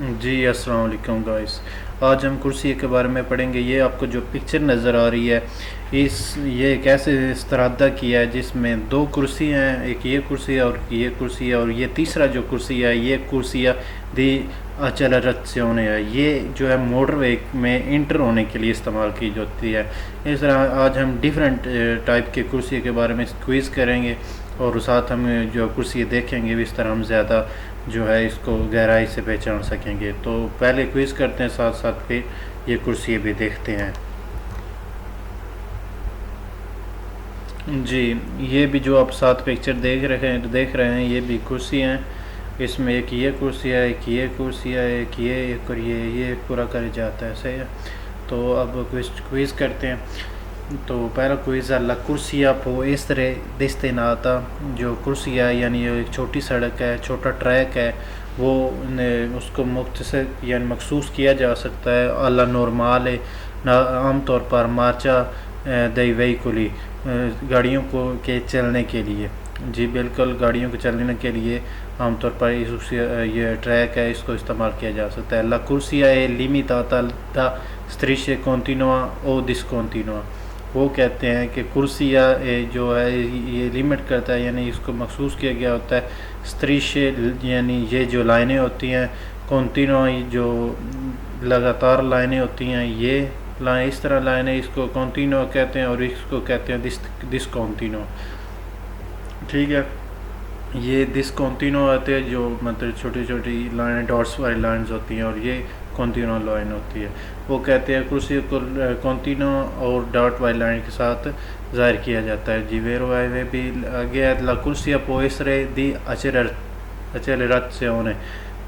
जी अस्सलाम वालेकुम गाइस। आज हम कुर्सी के बारे में पढ़ेंगे। ये आपको जो पिक्चर नज़र आ रही है ये कैसे इस्तिरादा किया है, जिसमें दो कुर्सी हैं, एक ये कुर्सी है और ये कुर्सी है, और ये तीसरा जो कुर्सी है ये कुर्सी है दी अचलराzione है। ये जो है मोटरवे में इंटर होने के लिए इस्तेमाल की जाती है। इस तरह आज हम डिफरेंट टाइप के कुर्सी के बारे में क्विज़ करेंगे और साथ हम जो कुर्सी देखेंगे भी, इस तरह हम ज़्यादा जो है इसको गहराई से पहचान सकेंगे। तो पहले क्विज़ करते हैं, साथ साथ फिर ये कुर्सी भी देखते हैं। जी, ये भी जो आप साथ पिक्चर देख रहे हैं ये भी कुर्सी हैं। इसमें एक ये कुर्सी है, एक ये कुर्सी है, एक और ये पूरा कर जाता है, सही है। तो अब क्विज़ करते हैं। तो पहला क्विज़ है, ला कुर्सिया पो एस्tere destinata। जो कुर्सी है यानी ये एक छोटी सड़क है, छोटा ट्रैक है, वो उसको मुख्तसर यानी मखसूस किया जा सकता है अला नॉर्माले आमतौर पर मार्चा दई वेहिकुली गाड़ियों को के चलने के लिए। जी बिल्कुल, गाड़ियों के चलने के लिए आमतौर पर ये ट्रैक है, इसको इस्तेमाल किया जा सकता है। ला कुर्सिया ए limitata da strisce continua o discontinua। वो कहते हैं कि कुर्सिया जो है ये लिमिट करता है, यानी इसको मखसूस किया गया होता है। स्त्रीश यानी ये जो लाइनें होती हैं, कॉन्टिन्यू जो लगातार लाइनें होती हैं, ये लाइन इस तरह लाइनें इसको कॉन्टिन्यू कहते हैं और इसको कहते हैं डिसकॉन्टिन्यू। ठीक है, ये डिसकॉन्टिन्यू होते हैं जो मतलब छोटी छोटी लाइनें डॉट्स वाली लाइन्स होती हैं, और ये कॉन्टिन्यू लाइन होती है। वो कहते हैं कुर्सी को कॉन्टिन्यू और डॉट वाली लाइन के साथ ज़ाहिर किया जाता है। जी वेरो वे भी आगे ला कुर्सिया पोएसरे दी अचलराzione।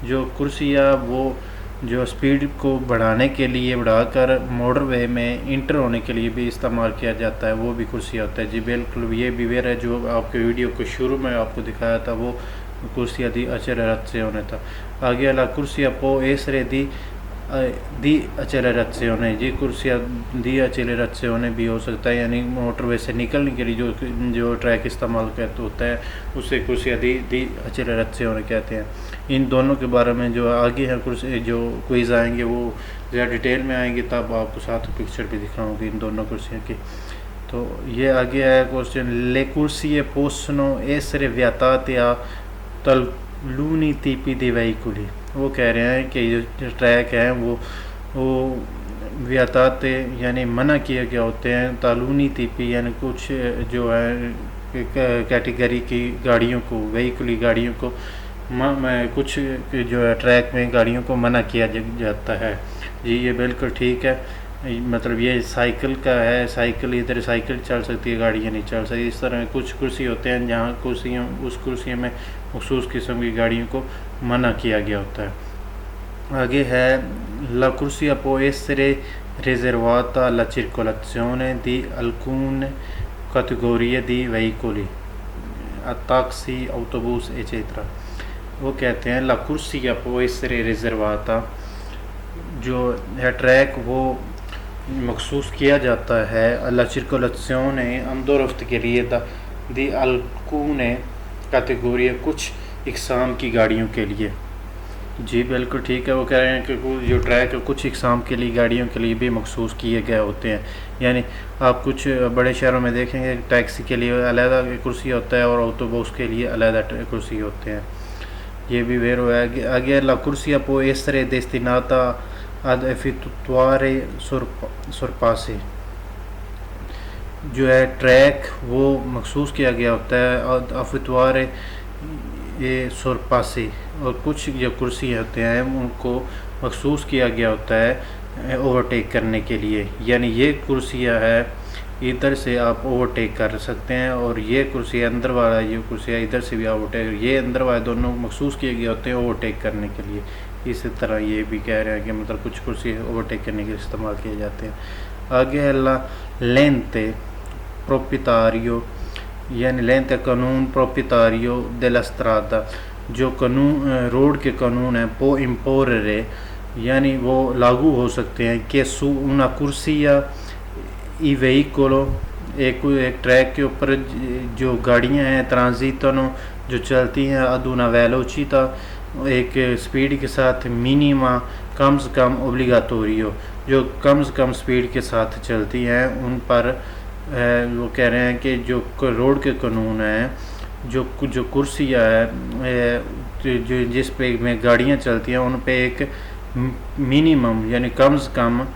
जो कुर्सिया वो जो स्पीड को बढ़ाने के लिए बढ़ाकर मोटरवे में इंटर होने के लिए भी इस्तेमाल किया जाता है, वो भी कुर्सी होता है। जी बिल्कुल, ये भी वेर है जो आपके वीडियो को शुरू में आपको दिखाया था, वो कुर्सिया दी अचलराzione था। आगे ला कुर्सिया पो एसरे दी अचलराzione। जी कुर्सिया दी अचलराzione भी हो सकता है, यानी मोटरवे से निकलने के लिए जो ट्रैक इस्तेमाल करते होता है उसे कुर्सिया दी अचलराzione कहते हैं। इन दोनों के बारे में जो आगे हैं कुर्सी जो क्विज़ आएंगे वो ज़्यादा डिटेल में आएंगे, तब आपको साथ पिक्चर भी दिखाऊंगी इन दोनों कुर्सियों की। तो ये आगे आया क्वेश्चन, ले कुर्सिए possono essere vietate a taluni tipi di veicoli। वो कह रहे हैं कि जो ट्रैक हैं वो व्याताते यानी मना किए गए होते हैं, तालूनी तिपी यानी कुछ जो है कैटेगरी की गाड़ियों को, वेहिकुली गाड़ियों को कुछ जो है ट्रैक में गाड़ियों को मना किया जाता है। जी ये बिल्कुल ठीक है, मतलब ये साइकिल का है, साइकिल इधर साइकिल चल सकती है, गाड़ियाँ नहीं चल सकती। इस तरह कुछ कुर्सी होते हैं जहाँ उस कुर्सी में मखसूस किस्म की गाड़ियों को मना किया गया होता है। आगे है ला कुर्सिया può essere riservata alla circolazione di alcune categorie di veicoli, taxi, autobus eccetera। वो कहते हैं ला कुर्सिया può essere riservata, जो है ट्रैक वो मखसूस किया जाता है alla circolazione आमदोरफ्त के लिए दी alcune categorie कुछ इकसाम की गाड़ियों के लिए। जी बिल्कुल ठीक है, वो कह रहे हैं कि जो ट्रैक है कुछ इकसाम के लिए गाड़ियों के लिए भी मखसूस किए गए होते हैं। यानी आप कुछ बड़े शहरों में देखेंगे टैक्सी के लिए अलहदा कुर्सी होता है और ऑटोबस के लिए अलहदा कुर्सी होते हैं। ये भी वेर हो आगे ला कुर्सिया può essere destinata ad effettuare sorpassi। जो है ट्रैक वो मखसूस किया गया होता है अफतवारे ये सुरपासी, और कुछ जो कुर्सी होते हैं उनको मखसूस किया गया होता है ओवरटेक करने के लिए। यानी ये कुर्सियाँ है इधर से आप ओवरटेक कर सकते हैं, और ये कुर्सी अंदर वाला ये कुर्सियाँ इधर से भी ओवरटेक, ये अंदर वाले दोनों मखसूस किए गए होते हैं ओवरटेक करने के लिए। इसी तरह ये भी कह रहे हैं कि मतलब कुछ कुर्सी ओवरटेक करने के लिए इस्तेमाल किए जाते हैं। आगे है ला लेंते प्रोपितारियो, यानी लेंते कानून प्रोपितारियो डेला स्ट्रादा। जो कानून रोड के कानून हैं पो इम्पोरे, यानी वो लागू हो सकते हैं कि सू una कुर्सिया ई वेहिकोलो एक ट्रैक के ऊपर जो गाड़ियां हैं ट्रांजिटनो जो चलती हैं अदूना वेलोचिता एक स्पीड के साथ मिनिमा कम से कम ओब्लिगाटोरियो, जो कम से कम स्पीड के साथ चलती हैं उन पर वो कह रहे हैं कि जो रोड के कानून हैं, जो कुर्सियाँ है जो जिस पे में गाड़ियाँ चलती हैं उन पे एक मिनिमम यानी कम से कम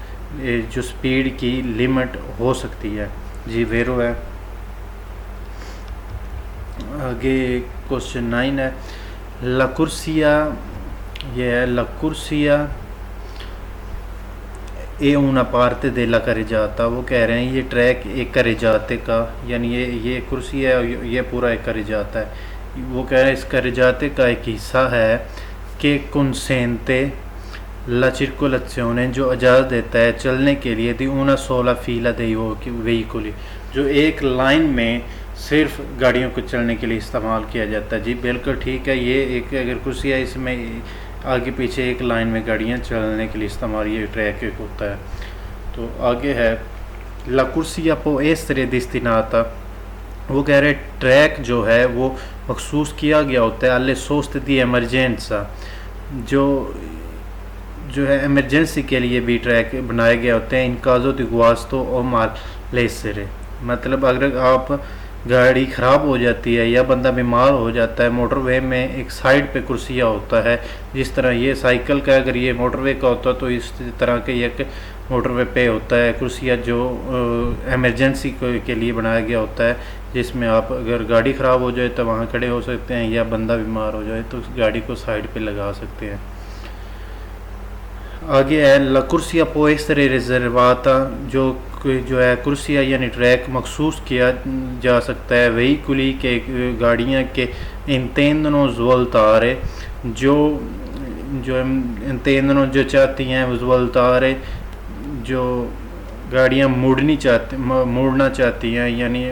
जो स्पीड की लिमिट हो सकती है। जी वेरो है। आगे क्वेश्चन 9 है, ला कुर्सिया, ये है ला कुर्सिया ए una parte della carreggiata। वो कह रहे हैं ये ट्रैक एक carreggiate का, यानी ये कुर्सी है, ये पूरा एक carreggiata है। वो कह रहे हैं इस carreggiate का एक हिस्सा है कि consente la circolazione, जो इजाज़त देता है चलने के लिए di una sola fila dei veicoli, जो एक लाइन में सिर्फ गाड़ियों को चलने के लिए इस्तेमाल किया जाता है। जी बिल्कुल ठीक है, ये एक अगर कुर्सी है इसमें आगे पीछे एक लाइन में गाड़ियाँ चलने के लिए इस्तेमाल ये ट्रैक एक होता है। तो आगे है ला कुर्सिया può essere destinata। वो कह रहे ट्रैक जो है वो मखसूस किया गया होता है alle soste di emergenza, जो है इमरजेंसी के लिए भी ट्रैक बनाए गए होते हैं। इन caso di guasto o malessere, मतलब अगर आप गाड़ी ख़राब हो जाती है या बंदा बीमार हो जाता है, मोटरवे में एक साइड पे कुर्सियाँ होता है, जिस तरह ये साइकिल का अगर ये मोटरवे का होता तो इस तरह के एक मोटरवे पे होता है कुर्सियाँ जो इमरजेंसी के लिए बनाया गया होता है, जिसमें आप अगर गाड़ी ख़राब हो जाए तो वहाँ खड़े हो सकते हैं या बंदा बीमार हो जाए तो गाड़ी को साइड पे लगा सकते हैं। आगे है ला कुर्सिया può essere riservata, जो है कुर्सिया यानी ट्रैक मखसूस किया जा सकता है veicoli के गाड़ियाँ के intendono svoltare, जो intendono जो चाहती हैं, svoltare जो गाड़ियाँ मुड़ना चाहती हैं यानी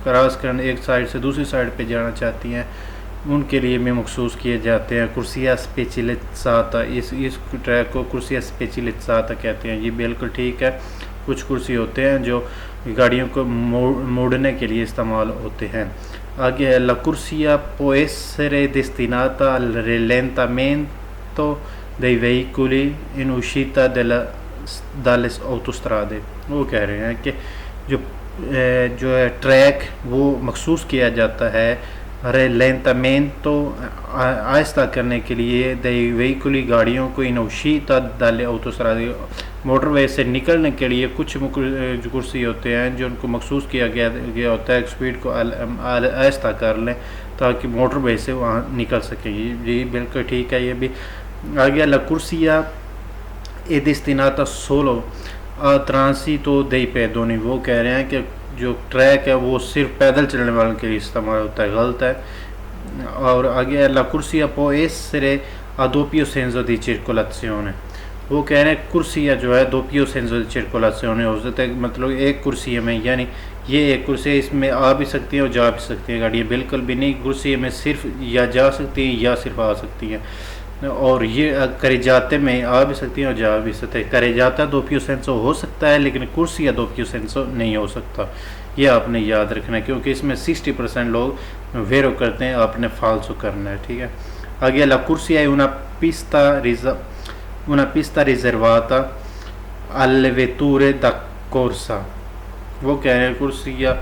क्रॉस करने एक साइड से दूसरी साइड पे जाना चाहती हैं, उनके लिए भी मखसूस किए जाते हैं कुर्सिया स्पेशलिज़ाता। इस ट्रैक को कुर्सिया स्पेशलिज़ाता कहते हैं। ये बिल्कुल ठीक है, कुछ कुर्सी होते हैं जो गाड़ियों को मोड़ने के लिए इस्तेमाल होते हैं। आगे है ला कुर्सिया può essere destinata al rallentamento dei veicoli in uscita dalle autostrade। वो कह रहे हैं कि जो है ट्रैक वो मखसूस किया जाता है रैलेंटामेंटो आहिस्ता करने के लिए दei veicoli गाड़ियों को इन uscita dalle autostrade, मोटरवे से निकलने के लिए कुछ कुर्सी होते हैं जो उनको मखसूस किया गया होता है स्पीड को आहिस्ता कर लें ताकि मोटरवे से वहाँ निकल सकें। ये बिल्कुल ठीक है। ये भी आ गया ला कुर्सिया è destinata solo a transito dei pedoni। वो कह रहे हैं कि जो ट्रैक है वो सिर्फ पैदल चलने वालों के लिए इस्तेमाल होता है, गलत है। और आगे ला कुर्सिया può essere a doppio senso di circolazione। वो कह रहे हैं कुर्सियाँ जो है doppio senso di circolazione हो सकता है, मतलब एक कुर्सी में यानी ये एक कुर्सी है इसमें आ भी सकती है और जा भी सकती है गाड़ियाँ, बिल्कुल भी नहीं, कुर्सी में सिर्फ या जा सकती हैं या सिर्फ आ सकती हैं। और ये carreggiate में आ भी सकती हैं और जा भी सकते हैं। carreggiata doppio senso हो सकता है लेकिन कुर्सिया doppio senso नहीं हो सकता, ये आपने याद रखना है क्योंकि इसमें 60% लोग वेरो करते हैं, आपने फाल्सो करना है, ठीक है। आगे ला कुर्सिया è una pista riservata alle vetture da corsa। वो कह रहे हैं कुर्सिया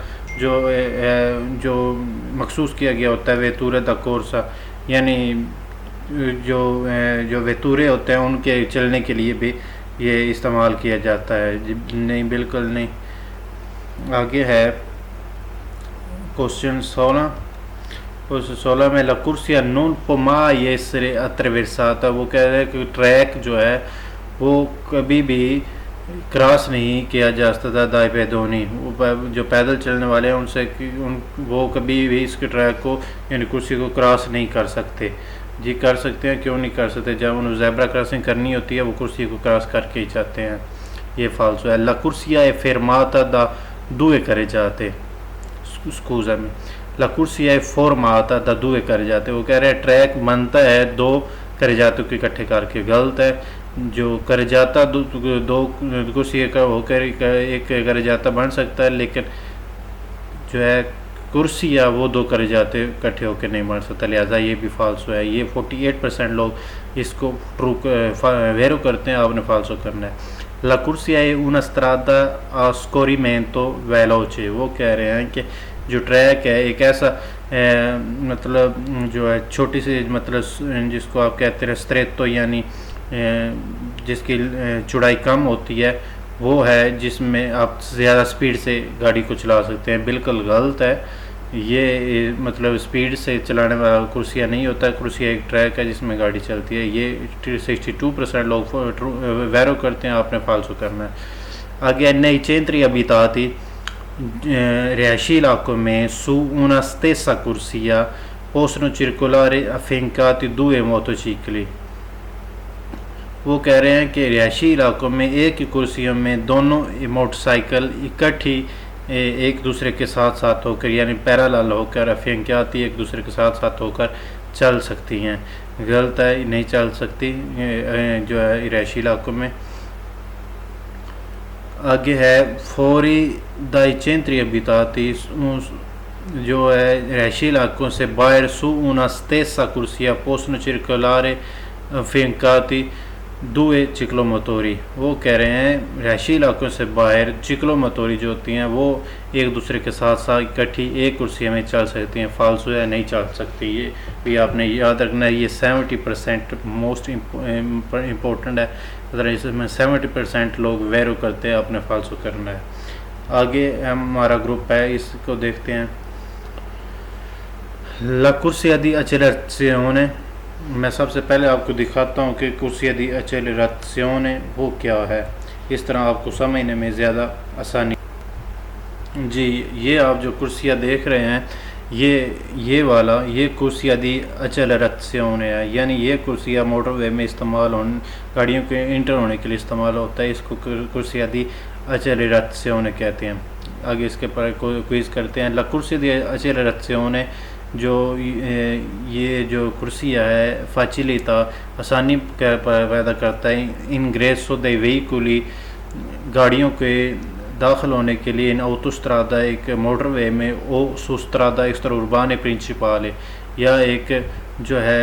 जो मखसूस किया गया होता है वेतूरे दा कोर्सा, यानी जो वेतूरे होते हैं उनके चलने के लिए भी ये इस्तेमाल किया जाता है। नहीं, बिल्कुल नहीं। आगे है क्वेश्चन 16 में ला कुर्सिया non può mai essere attraversata। वो कह रहे हैं कि ट्रैक जो है वो कभी भी क्रॉस नहीं किया जा सकता दाई पैदोनी, जो पैदल चलने वाले हैं उनसे वो कभी भी इसके ट्रैक को यानी कुर्सी को क्रॉस नहीं कर सकते। जी कर सकते हैं, क्यों नहीं कर सकते, जब उन्हें ज़ेब्रा क्रॉसिंग करनी होती है वो कुर्सी को क्रॉस करके ही जाते हैं, ये फाल्सो है। ला कुर्सिया è fermata da due carreggiate, scusami, la corsia è formata da due carreggiate। वो कह रहे हैं ट्रैक बनता है दो carreggiate को इकट्ठे करके, गलत है। जो carreggiata दो कुर्सी का होकर एक carreggiata बन सकता है, लेकिन जो है कुर्सियाँ वो दो करे जाते इकट्ठे होकर नहीं बन सकता, लिहाजा ये भी फालसो है। ये 48% लोग इसको ट्रू वेरो करते हैं, आपने फालसो करना है। La corsia è una strada a scorrimento veloce, वो कह रहे हैं कि जो ट्रैक है एक ऐसा मतलब जो है छोटी सी मतलब जिसको आप कहते हैं स्ट्रेटो यानी जिसकी चौड़ाई कम होती है, वो है जिसमें आप ज़्यादा स्पीड से गाड़ी को चला सकते हैं। बिल्कुल गलत है ये, मतलब स्पीड से चलाने वाला कुर्सिया नहीं होता है। कुर्सिया एक ट्रैक है जिसमें गाड़ी चलती है। ये 62% लोग वैरो करते हैं, आपने फालसो करना है। आगे nei centri abitati riasci iलाकों में su una stessa corsia possono circolare affiancati due motocicli, वो कह रहे हैं कि रिहायशी इलाकों में एक ही कुर्सियों में दोनों मोटरसाइकिल इकट्ठी एक दूसरे के साथ साथ होकर यानी पैरेलल होकर अफियंक्याती एक दूसरे के साथ साथ होकर चल सकती हैं। गलत है, नहीं चल सकती जो है रिहायशी इलाकों में। आगे है फौरी दाई centri abitati, जो है रिहायशी इलाकों से बाहर su una stessa corsia possono circolare affiancati दुए चिक्लोमोटोरी, वो कह रहे हैं रिहायशी इलाकों से बाहर चिक्लोमोटोरी जो होती हैं वो एक दूसरे के साथ साथ इकट्ठी एक कुर्सी में चल सकती हैं। फालसो है, नहीं चल सकती। ये भी आपने याद रखना है। ये 70% मोस्ट इम्पोर्टेंट है, अगर इसमें 70% लोग वैरो करते हैं, आपने फालसो करना है। आगे हमारा ग्रुप है, इसको देखते हैं। ला कुर्सिया दी accelerazione, मैं सबसे पहले आपको दिखाता हूँ कि कुर्सिया दी accelerazione वो क्या है, इस तरह आपको समझने में ज़्यादा आसानी। जी, ये आप जो कुर्सिया देख रहे हैं ये वाला ये कुर्सिया दी accelerazione है, यानी ये कुर्सिया मोटरवे में इस्तेमाल होने गाड़ियों के इंटर होने के लिए इस्तेमाल होता है। इसको कुर्सिया दी accelerazione कहते हैं। आगे इसके पर क्विज़ करते हैं। ला कुर्सिया दी accelerazione जो ये जो कुर्सिया है facilita आसानी पैदा करता है ingresso dei veicoli, गाड़ियों के दाखिल होने के लिए इन autostrada एक मोटरवे में ओ सुस्त्रादा extraurbane principale, या एक जो है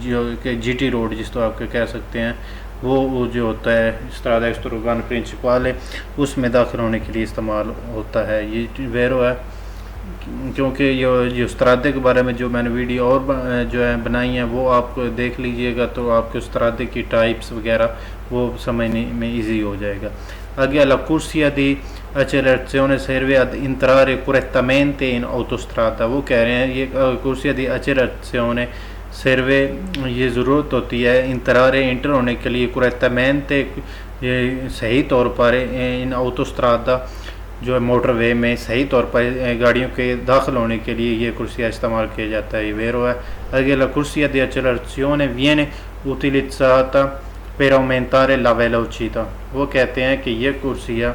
जो GT रोड जिसको आप कह सकते हैं वो जो होता है स्ट्रादा एक्सट्राउर्बाने प्रिंसिपाले, उसमें दाखिल होने के लिए इस्तेमाल होता है। ये वेरो है क्योंकि ये स्त्रादे के बारे में जो मैंने वीडियो और जो है बनाई हैं वो आप देख लीजिएगा तो आपके स्त्रादे की टाइप्स वगैरह वो समझने में इजी हो जाएगा। आगे la corsia di accelerazione serve ad entrare correttamente in autostrada, वो कह रहे हैं ये कुर्सिया दी accelerazione serve ये ज़रूरत होती है entrare इंटर होने के लिए correttamente ये सही तौर पर इन autostrada जो है मोटरवे में सही तौर पर गाड़ियों के दाखिल होने के लिए ये कुर्सिया इस्तेमाल किया जाता है। ये वेरो है। आगे la corsia di accelerazione viene utilizzata per aumentare la velocità, वो कहते हैं कि ये कुर्सिया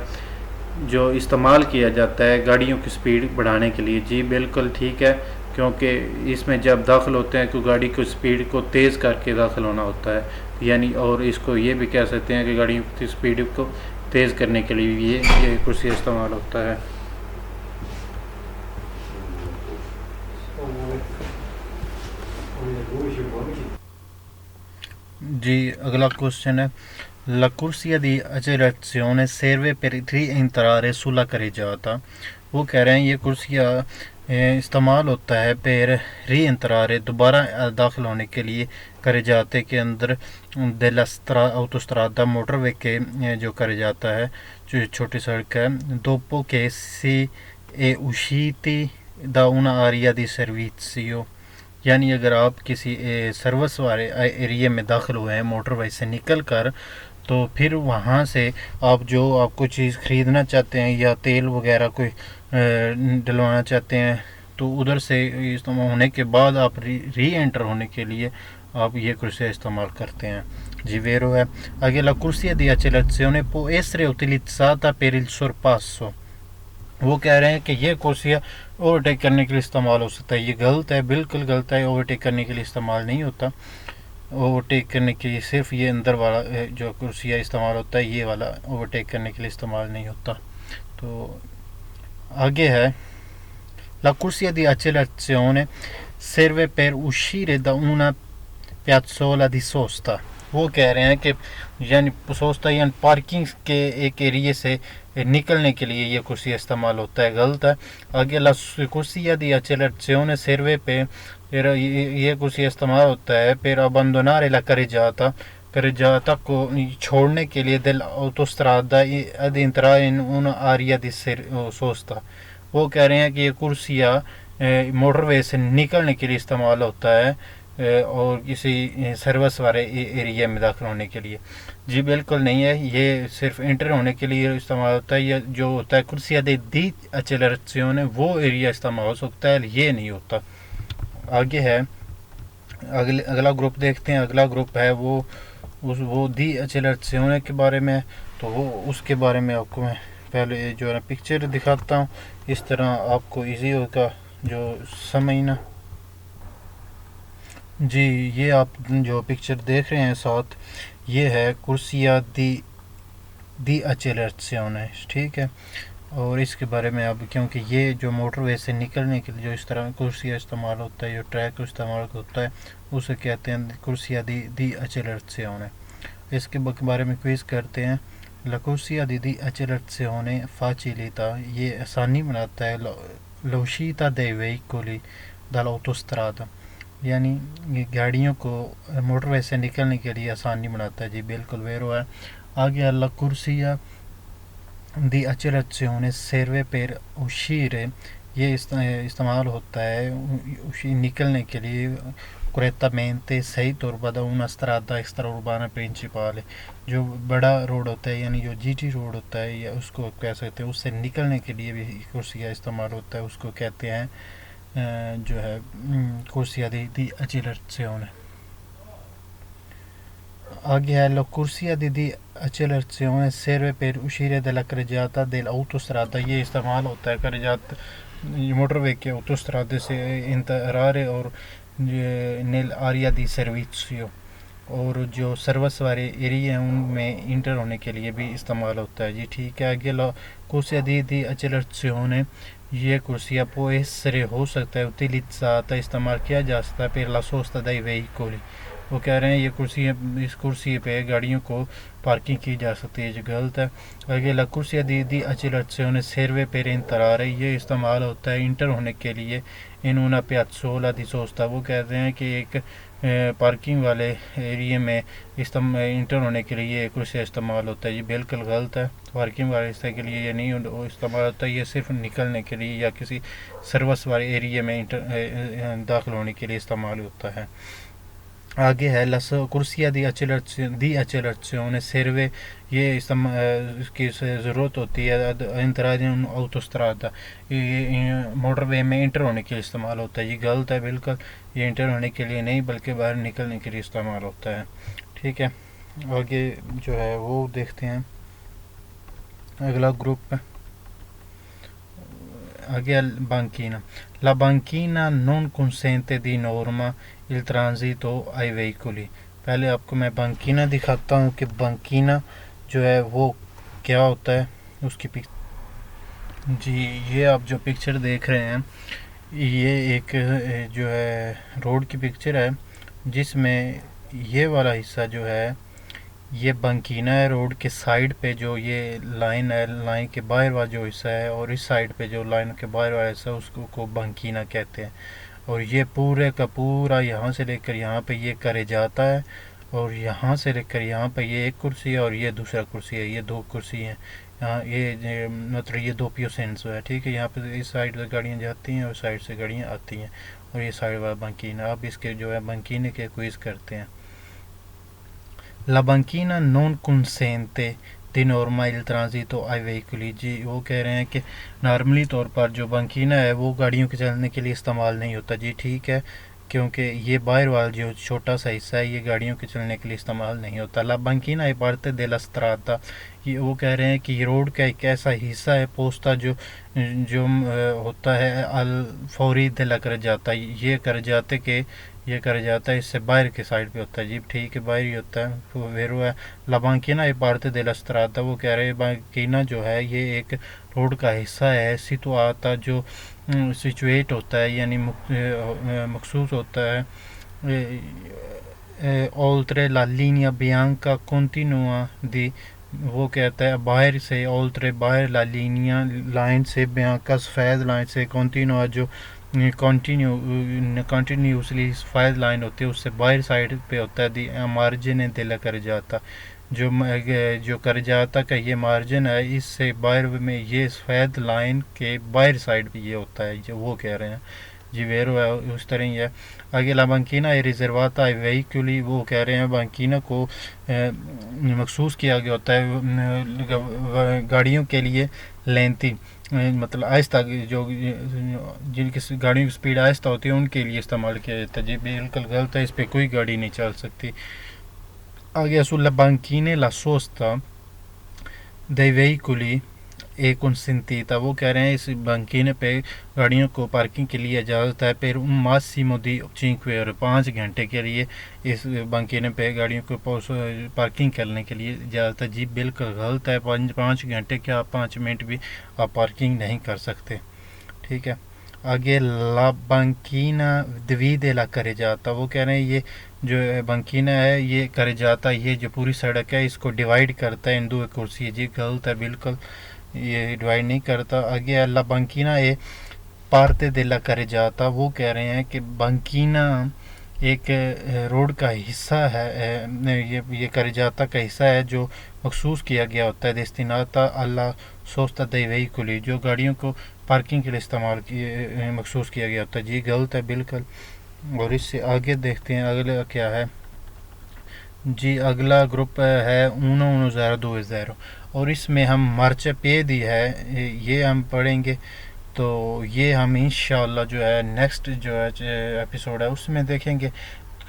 जो इस्तेमाल किया जाता है गाड़ियों की स्पीड बढ़ाने के लिए। जी बिल्कुल ठीक है, क्योंकि इसमें जब दाखिल होते हैं तो गाड़ी की स्पीड को तेज़ करके दाखिल होना होता है, यानी और इसको ये भी कह सकते हैं कि गाड़ियों की स्पीड को तेज़ करने के लिए ये कुर्सिया इस्तेमाल होता है। जी अगला क्वेश्चन है La corsia di accelerazione serve per rientrare sulla carreggiata, वो कह रहे हैं ये कुर्सिया इस्तेमाल होता है पर री दोबारा दाखिल होने के लिए carreggiate के अंदर della autostrada मोटरवे के जो carreggiata है जो छोटी सड़क है dopo che si è usciti da una area di servizio, यानी अगर आप किसी सर्विस वाले एरिया में दाखिल हुए हैं मोटरवे से निकल कर, तो फिर वहाँ से आप जो आपको चीज़ ख़रीदना चाहते हैं या तेल वगैरह कोई डलवाना चाहते हैं तो उधर से इस्तेमाल होने के बाद आप री एंटर होने के लिए आप ये कुर्सिया इस्तेमाल करते हैं। जी वेरो है। आगे la corsia di accelerazione può essere utilizzata per il sorpasso, वो कह रहे हैं कि ये कुर्सिया ओवरटेक करने के लिए इस्तेमाल हो सकता है। ये गलत है, बिल्कुल गलत है। ओवरटेक करने के लिए इस्तेमाल नहीं होता। ओवरटेक करने के लिए सिर्फ ये अंदर वाला जो कुर्सिया इस्तेमाल होता है, ये वाला ओवरटेक करने के लिए इस्तेमाल नहीं होता। तो आगे है La corsia di accelerazione serve per uscire da una piazzola di sosta. वो कह रहे हैं कि यानी सोचता यानी पार्किंग के एक एरिए से निकलने के लिए ये कुर्सी इस्तेमाल होता है, गलत है। आगे ला कुर्सिया दी accelerazione serve per ये कुर्सी इस्तेमाल होता है per abbandonare la carreggiata को छोड़ने के लिए del autostrada ad entrare in un'area di sosta। वो कह रहे हैं कि ये कुर्सियाँ मोटरवे से निकलने के लिए इस्तेमाल होता है और किसी सर्विस वाले एरिया में दाखिल होने के लिए। जी बिल्कुल नहीं है, ये सिर्फ इंटर होने के लिए इस्तेमाल होता है। ये जो होता है कुर्सिया दी accelerazione वो एरिया इस्तेमाल हो सकता है, ये नहीं होता। आगे है अगला ग्रुप देखते हैं। अगला ग्रुप है वो दी accelerazione के बारे में। तो वो उसके बारे में आपको मैं पहले जो है पिक्चर दिखाता हूँ, इस तरह आपको इजी होगा जो समझना। जी ये आप जो पिक्चर देख रहे हैं साथ, ये है कुर्सिया दी accelerazione, ठीक है। और इसके बारे में अब क्योंकि ये जो मोटरवे से निकलने के लिए जो इस तरह कुर्सिया इस्तेमाल होता है, जो ट्रैक इस्तेमाल होता है, उसे कहते हैं कुर्सिया दी accelerazione। इसके बारे में क्विज करते हैं। La corsia di accelerazione facilita, ये आसानी बनाता है l'uscita dei veicoli dall'autostrada, यानी ये गाड़ियों को मोटरवे से निकलने के लिए आसानी बनाता है। जी बिल्कुल वेरो है। आगे la corsia di accelerazione serve per uscire, ये इस्तेमाल होता है निकलने के लिए correttamente सही तौर पर da una strada extraurbana principale, जो बड़ा रोड होता है यानी जो जीटी रोड होता है या उसको कह सकते हैं, उससे निकलने के लिए भी कुर्सिया इस्तेमाल होता है, उसको कहते हैं जो है कुर्सिया दी accelerazione। आगे है la corsia di accelerazione serve per uscire dalla carreggiata dell'autostrada, ये इस्तेमाल होता है carreggiata मोटरवे के autostrade से entrare और nell'area di servizio, और जो सर्विस वाले एरिया हैं उनमें इंटर होने के लिए भी इस्तेमाल होता है। जी ठीक है। आगे ला corsia di accelerazione, ये कुर्सिया può essere हो सकता है utilizzata, इस्तेमाल किया जा सकता है per la sosta dei veicoli। वो कह रहे हैं ये कुर्सी इस कुर्सी पे गाड़ियों को पार्किंग की जा सकती है, जो गलत है। आगे la corsia di accelerazione serve per entrare, ये इस्तेमाल होता है इंटर होने के लिए in una piazzola di sosta। वो कहते हैं कि एक पार्किंग वाले एरिया में इंटर होने के लिए ये कुर्सी इस्तेमाल होता है। ये बिल्कुल गलत है। पार्किंग वाले हिस्से के लिए ये नहीं इस्तेमाल होता है, ये सिर्फ निकलने के लिए या किसी सर्विस वाले एरिया में दाखिल होने के लिए इस्तेमाल होता है। आगे है la corsia di accelerazione serve, ये इसकी ज़रूरत होती है entrare in autostrada, ये मोटरवे में इंटर होने के लिए इस्तेमाल होता है। ये गलत है बिल्कुल, ये इंटर होने के लिए नहीं बल्कि बाहर निकलने के लिए इस्तेमाल होता है। ठीक है। आगे जो है वो देखते हैं अगला ग्रुप। आगे banchina, la banchina non consente di norma il transito ai veicoli। पहले आपको मैं banchina दिखाता हूँ कि banchina जो है वो क्या होता है, उसकी जी ये आप जो पिक्चर देख रहे हैं ये एक जो है रोड की पिक्चर है, जिसमें ये वाला हिस्सा जो है ये banchina है। रोड के साइड पे जो ये लाइन है, लाइन के बाहर वाला जो हिस्सा है, और इस साइड पे जो लाइन के बाहर वाला हिस्सा उसको banchina कहते हैं। और ये पूरे का पूरा यहाँ से लेकर यहाँ पे ये करे जाता है, और यहाँ से लेकर यहाँ पे ये एक कुर्सी है और ये दूसरा कुर्सी है, ये दो कुर्सी हैं। यहाँ ये मतलब ये दो पियोसेंस है। ठीक है। यहाँ पे इस साइड से गाड़ियाँ जाती हैं और साइड से गाड़ियाँ आती हैं, और ये साइड वाला banchina। अब इसके जो है banchina के क्विज करते हैं। La banchina non consente di norma il transito ai veicoli। जी वो कह रहे हैं कि नॉर्मली तौर पर जो banchina है वो गाड़ियों के चलने के लिए इस्तेमाल नहीं होता। जी ठीक है, क्योंकि ये बाहर वाला जो छोटा सा हिस्सा है ये गाड़ियों के चलने के लिए इस्तेमाल नहीं होता। La banchina è parte della strada, ये वो कह रहे हैं कि ये रोड का एक ऐसा हिस्सा है पोस्ता जो होता है अल फौरी दे कर जाता है, ये कर जाते के ये कर जाता है इससे बाहर के साइड पे होता है। जी ठीक है, बाहर ही होता है। वेरो है La banchina è parte della strada, वो कह रहे हैं banchina जो है ये एक रोड का हिस्सा है सितुआता जो सिचुएट होता है यानी मखसूस होता है oltre la linea bianca continua di वो कहता है बाहर से oltre बाहर la linea लाइन से bianca सफ़ेद लाइन से continua जो कंटिन्यूसली सफ़ेद लाइन होती है उससे बाहर साइड पे होता है दी मार्जिन दिला कर जाता जो कर जाता का ये मार्जिन है इससे बाहर में ये सफ़ेद लाइन के बाहर साइड पे ये होता है जो वो कह रहे हैं जी वेरो है उस तरह ही है आगे ला बंकीना है रिजर्वाता है वेहिकुली वो कह रहे हैं बंकीना को मखसूस किया गया होता है गाड़ियों के लिए लेंथी मतलब आहिस्ता जो जिनकी गाड़ियों की स्पीड आहिस्ता होती है उनके लिए इस्तेमाल किया जाता है जी बिल्कुल गलत है इस पर कोई गाड़ी नहीं चल सकती आगे sulla banchine la sosta dei veicoli e consentita वो कह रहे हैं इस बंकीने पे गाड़ियों को पार्किंग के लिए इजाज़त है पर मासिमो दी 5 ore 5 घंटे के लिए इस बंकीने पे गाड़ियों को पार्किंग करने के लिए इजाज़त है जी बिल्कुल गलत है 5 घंटे क्या आप 5 मिनट भी आप पार्किंग नहीं कर सकते ठीक है आगे ला बंकीना divide la carreggiata वो कह रहे हैं ये जो बंकीना है ये carreggiata ये जो पूरी सड़क है इसको डिवाइड करता है इन दो कुर्सी जी गलत है बिल्कुल ये डिवाइड नहीं करता आगे ला बंकीना है parte della carreggiata वो कह रहे हैं कि बंकीना एक रोड का हिस्सा है ये carreggiata का हिस्सा है जो मखसूस किया गया होता है destinata alla sosta dei veicoli जो गाड़ियों को पार्किंग के लिए इस्तेमाल किए मखसूस किया गया होता है जी गलत है बिल्कुल और इससे आगे देखते हैं अगला क्या है जी अगला ग्रुप है 11020 और इसमें हम मार्चा पे दी है ये हम पढ़ेंगे तो ये हम इंशाल्लाह जो है नेक्स्ट जो है एपिसोड है उसमें देखेंगे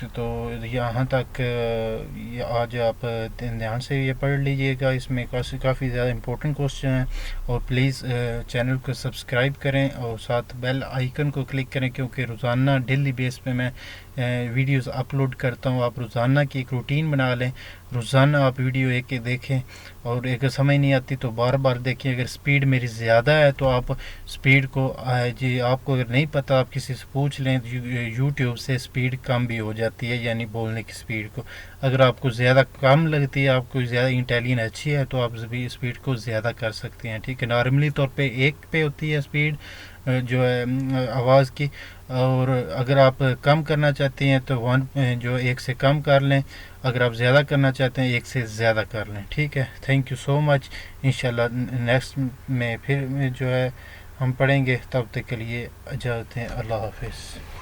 तो यहाँ तक ये आज आप ध्यान से ये पढ़ लीजिएगा इसमें काफ़ी ज़्यादा इम्पोर्टेंट क्वेश्चन हैं और प्लीज़ चैनल को सब्सक्राइब करें और साथ बेल आइकन को क्लिक करें क्योंकि रोज़ाना डेली बेस पे मैं वीडियोस अपलोड करता हूँ आप रोज़ाना की एक रूटीन बना लें रोज़ाना आप वीडियो एक देखें और अगर समझ नहीं आती तो बार बार देखें अगर स्पीड मेरी ज़्यादा है तो आप स्पीड को जी आपको अगर नहीं पता आप किसी से पूछ लें यूट्यूब से स्पीड कम भी हो जाती है यानी बोलने की स्पीड को अगर आपको ज़्यादा कम लगती है आपको ज़्यादा इंटेलिजेंस अच्छी है तो आप स्पीड को ज़्यादा कर सकते हैं ठीक है नॉर्मली तौर पे 1 पे होती है स्पीड जो है आवाज़ की और अगर आप कम करना चाहते हैं तो 1 से कम कर लें अगर आप ज़्यादा करना चाहते हैं 1 से ज़्यादा कर लें ठीक है थैंक यू सो मच इंशाल्लाह नेक्स्ट में फिर जो है हम पढ़ेंगे तब तक के लिए इजाज़त है अल्लाह हाफिज़।